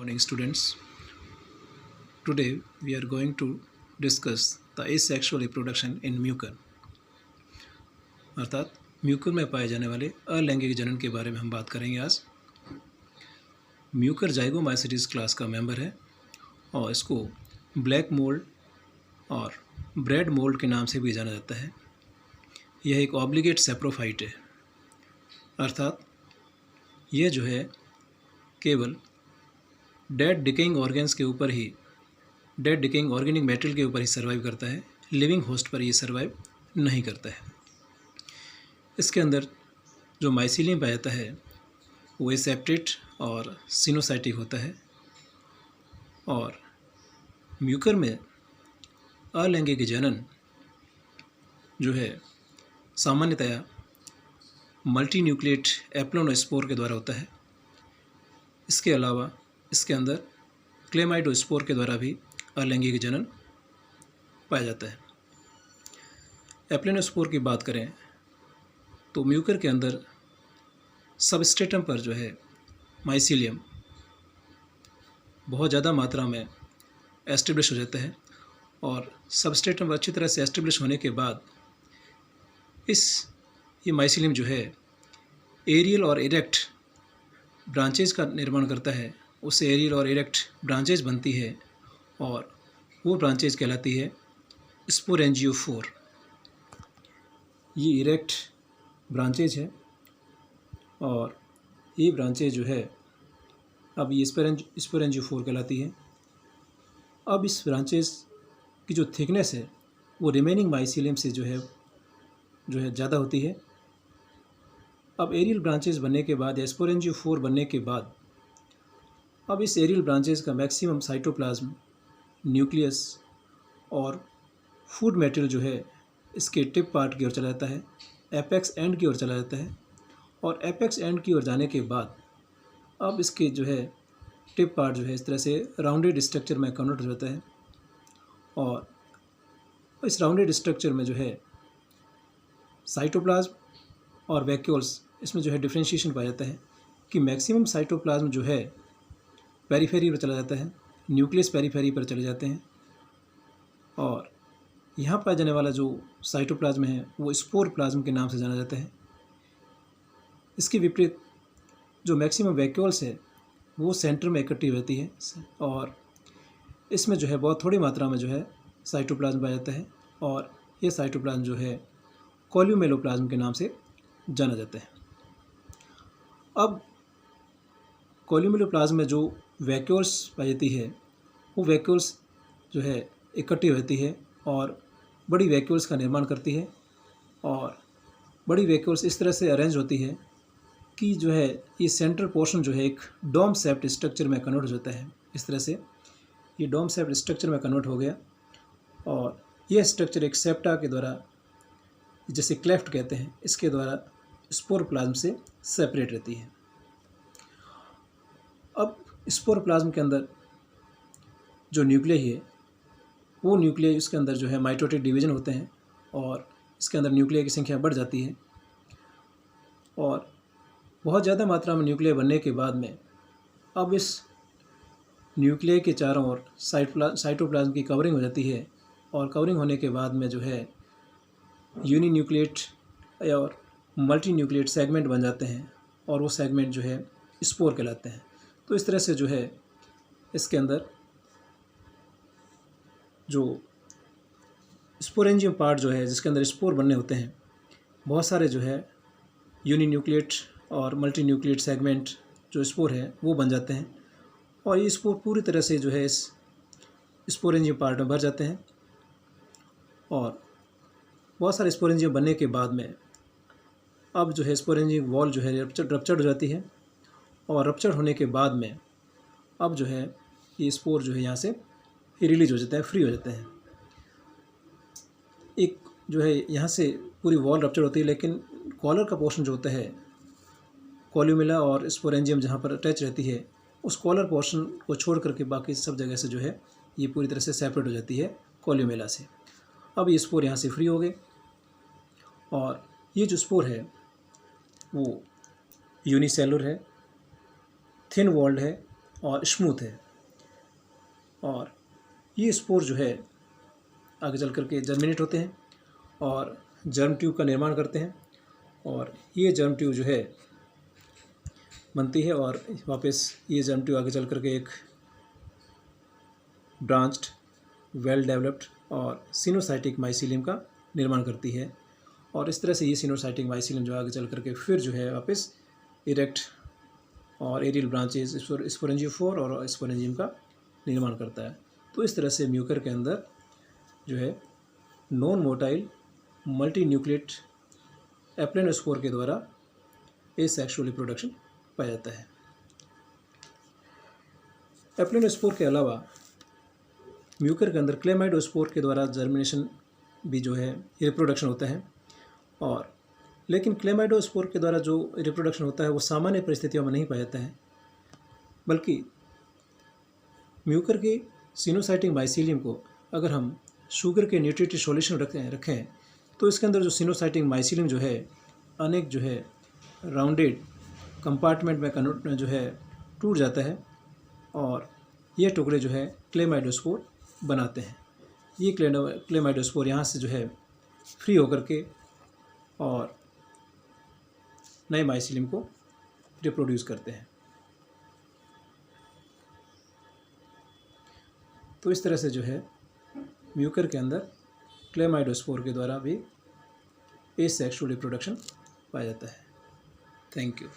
Morning students. Today we are going to discuss the asexual reproduction in Mucor अर्थात Mucor में पाए जाने वाले अलैंगिक जनन के बारे में हम बात करेंगे आज। म्यूकर जाइगोमाइसीटीज क्लास का मेंबर है और इसको ब्लैक मोल्ड और ब्रेड मोल्ड के नाम से भी जाना जाता है। यह एक ऑब्लिगेट सेप्रोफाइट है अर्थात यह जो है केवल डेड डिकेइंग ऑर्गेन्स के ऊपर ही डेड डिकेइंग ऑर्गेनिक मैटेरियल के ऊपर ही सर्वाइव करता है, लिविंग होस्ट पर ये सर्वाइव नहीं करता है। इसके अंदर जो माइसीलियम पाया जाता है वो एसेप्टेट और सिनोसाइटिक होता है और म्यूकर में अलैंगिक जनन जो है सामान्यतया मल्टी न्यूक्लिएट एप्लोनोस्पोर के द्वारा होता है। इसके अलावा इसके अंदर क्लेमाइडोस्पोर के द्वारा भी अलैंगिक जनन पाया जाता है। एप्लोनोस्पोर की बात करें तो म्यूकर के अंदर सबस्ट्रेटम पर जो है माइसीलियम बहुत ज़्यादा मात्रा में एस्टेब्लिश हो जाता है और सबस्ट्रेटम पर अच्छी तरह से एस्टेब्लिश होने के बाद ये माइसीलियम जो है एरियल और इरेक्ट ब्रांचेज का निर्माण करता है। उससे एरियल और इरेक्ट ब्रांचेज बनती है और वो ब्रांचेज कहलाती है स्पोरेंजियोफोर। ये इरेक्ट ब्रांचेज है और ये ब्रांचेज जो है अब ये स्पोरेंजियोफोर कहलाती है। अब इस ब्रांचेज की जो थिकनेस है वो रिमेनिंग माइसीलियम से जो है ज़्यादा होती है। अब एरियल ब्रांचेज बनने के बाद या स्पोरेंजियोफोर बनने के बाद अब इस एरियल ब्रांचेज का मैक्सिमम साइटोप्लाज्म, न्यूक्लियस और फूड मटेरियल जो है इसके टिप पार्ट की ओर चला जाता है, एपेक्स एंड की ओर चला जाता है और एपेक्स एंड की ओर जाने के बाद अब इसके जो है टिप पार्ट जो है इस तरह से राउंडेड स्ट्रक्चर में कन्वर्ट हो जाता है और इस राउंडेड स्ट्रक्चर में जो है साइटोप्लाज्म और वैक्यूल्स इसमें जो है डिफ्रेंशिएशन पाया जाता है कि मैक्सिमम साइटोप्लाज्म जो है पेरीफेरी पर चला जाता है, न्यूक्लियस पेरीफेरी पर चले जाते हैं और यहाँ पाया जाने वाला जो साइटोप्लाज्म है वो स्पोर प्लाज्म के नाम से जाना जाता है। इसके विपरीत जो मैक्सिमम वैक्यूल्स है वो सेंटर में इकट्ठी होती है और इसमें जो है बहुत थोड़ी मात्रा में जो है साइटोप्लाज्म पाया जाता है और ये साइटोप्लाज्म जो है कोल्यूमेलोप्लाज्म के नाम से जाना जाता है। अब कोल्यूमेलोप्लाज्म में जो वैक्यूल्स पाई जाती है वो वैक्यूल्स जो है इकट्ठी होती है और बड़ी वैक्यूल्स का निर्माण करती है और बड़ी वैक्यूल्स इस तरह से अरेंज होती है कि जो है ये सेंट्रल पोर्शन जो है एक डोम शेप्ड स्ट्रक्चर में कन्वर्ट हो जाता है। इस तरह से ये डोम शेप्ड स्ट्रक्चर में कन्वर्ट हो गया और यह स्ट्रक्चर एक सेप्टा के द्वारा जैसे क्लेफ्ट कहते हैं इसके द्वारा स्पोरोप्लाज्म से सेपरेट रहती है। अब स्पोरोप्लाज्म के अंदर जो न्यूक्लियस है वो न्यूक्लियस इसके अंदर जो है माइटोटिक डिवीजन होते हैं और इसके अंदर न्यूक्लियस की संख्या बढ़ जाती है और बहुत ज़्यादा मात्रा में न्यूक्लियस बनने के बाद में अब इस न्यूक्लियस के चारों ओर साइटोप्लाज्म की कवरिंग हो जाती है और कवरिंग होने के बाद में जो है यूनिन्यूक्लिएट और मल्टी न्यूक्लिएट सेगमेंट बन जाते हैं और वो सेगमेंट जो है स्पोर कहलाते हैं। तो इस तरह से जो है इसके अंदर जो स्पोरेंजियम पार्ट जो है जिसके अंदर स्पोर बनने होते हैं बहुत सारे जो है यूनिन्यूक्लिएट और मल्टी न्यूक्लिएट सेगमेंट जो स्पोर है वो बन जाते हैं और ये स्पोर पूरी तरह से जो है इस स्पोरेंजियम पार्ट में भर जाते हैं और बहुत सारे स्पोरेंजियम बनने के बाद में अब जो है स्पोरेंजियम वॉल जो है रप्चर्ड हो जाती है और रप्चर्ड होने के बाद में अब जो है ये स्पोर जो है यहाँ से रिलीज हो जाते हैं, फ्री हो जाते हैं। एक जो है यहाँ से पूरी वॉल रप्चर्ड होती है लेकिन कॉलर का पोर्शन जो होता है कोल्यूमेला और स्पोरेंजियम जहाँ पर अटैच रहती है उस कॉलर पोर्शन को छोड़ करके बाकी सब जगह से जो है ये पूरी तरह से सेपरेट हो जाती है कोल्यूमेला से। अब ये स्पोर यहाँ से फ्री हो गए और ये जो स्पोर है वो यूनिसेलुलर है, थिन वॉल्ड है और स्मूथ है। और ये स्पोर जो है आगे चल कर के जर्मिनेट होते हैं और जर्म ट्यूब का निर्माण करते हैं, और ये जर्म ट्यूब जो है बनती है और वापस ये जर्म ट्यूब आगे चल कर के एक ब्रांच्ड, वेल डेवलप्ड और सिनोसाइटिक माइसीलियम का निर्माण करती है। और इस तरह से ये सिनोसाइटिक माइसीलियम जो आगे चल करके फिर जो है वापस इरेक्ट और एरियल ब्रांचेज स्पोरेंजियोफोर और स्पोरेंजियम का निर्माण करता है। तो इस तरह से म्यूकर के अंदर जो है non motile multi nucleate aplanospore के द्वारा एसेक्सुअल रिप्रोडक्शन पाया जाता है। एप्लेनोस्पोर के अलावा म्यूकर के अंदर क्लेमाइडोस्पोर के द्वारा जर्मिनेशन भी जो है रिप्रोडक्शन होता है, और लेकिन क्लेमाइडोस्पोर के द्वारा जो रिप्रोडक्शन होता है वो सामान्य परिस्थितियों में नहीं पाया जाता है, बल्कि म्यूकर के सिनोसाइटिक माइसीलियम को अगर हम शुगर के न्यूट्रिटिव सॉल्यूशन रखें तो इसके अंदर जो सिनोसाइटिक माइसीलियम जो है अनेक जो है राउंडेड कंपार्टमेंट में जो है टूट जाता है, और ये टुकड़े जो है क्लेमाइडोस्पोर बनाते हैं। ये क्लेमाइडोस्पोर यहाँ से जो है फ्री होकर के और नए माइसीलियम को रिप्रोड्यूस करते हैं। तो इस तरह से जो है म्यूकर के अंदर क्लेमाइडोस्पोर के द्वारा भी एसेक्सुअल रिप्रोडक्शन पाया जाता है। Thank you.